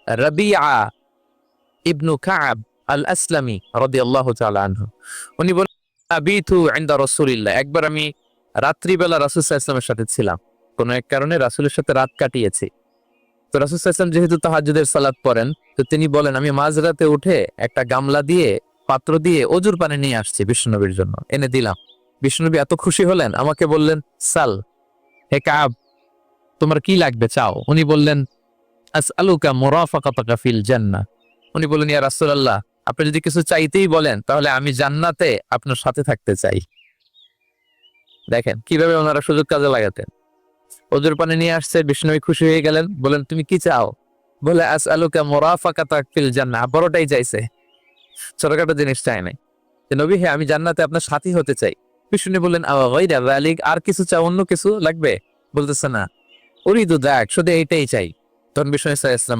রাবিআ ইবনু কাব আল আসলামি রাদিয়াল্লাহু তাআলা আনহু। উনি বলেন, আবিতু ইনদা রাসূলিল্লাহ, একবার আমি রাত্রিবেলা রাসূল সাল্লাল্লাহু আলাইহি ওয়াসাল্লামের সাথে ছিলাম, কোন এক কারণে রাসূলের সাথে রাত কাটিয়েছি। তো রাসূল সাল্লাল্লাহু আলাইহি ওয়াসাল্লাম যেহেতু তাহাজ্জুদের সালাত পড়েন, তো তিনি বলেন, আমি মাঝরাতে উঠে একটা গামলা দিয়ে, পাত্র দিয়ে অজুর পানি নিয়ে আসছি বিশ্বনবীর জন্য, এনে দিলাম। বিশ্বনবী এত খুশি হলেন, আমাকে বললেন, সাল, হে কাব, তোমার কি লাগবে চাও। উনি বললেন, আসআলুকা মুরাফাকাতাকা ফিল জান্নাহ। উনি বললেন, ইয়া রাসূলুল্লাহ, আপনি যদি কিছু চাইতেই বলেন তাহলে আমি জান্নাতে আপনার সাথে থাকতে চাই। দেখেন কিভাবে ওনারা সুযোগ কাজে লাগাতেন। ওজুর পানি নিয়ে আসছে, বিষ্ণু খুশি হয়ে গেলেন, বলেন, তুমি কি চাও? বলে, আসআলুকা মুরাফাকাতাকা ফিল জান্নাহ। বড়টাই চাইছে, ছোটখাটো জিনিস চাই নাই। যে নবী, হে, আমি জান্নাতে আপনার সাথী হতে চাই। বিষ্ণু বললেন, আওয়া গায়রা যালিক, আর কিছু চাও, অন্য কিছু লাগবে? বলতেছে না, উরিদু যাক, শুধু এইটাই চাই। তখন বিষ্ণু সাল্লাল্লাহু আলাইহি ওয়াসাল্লাম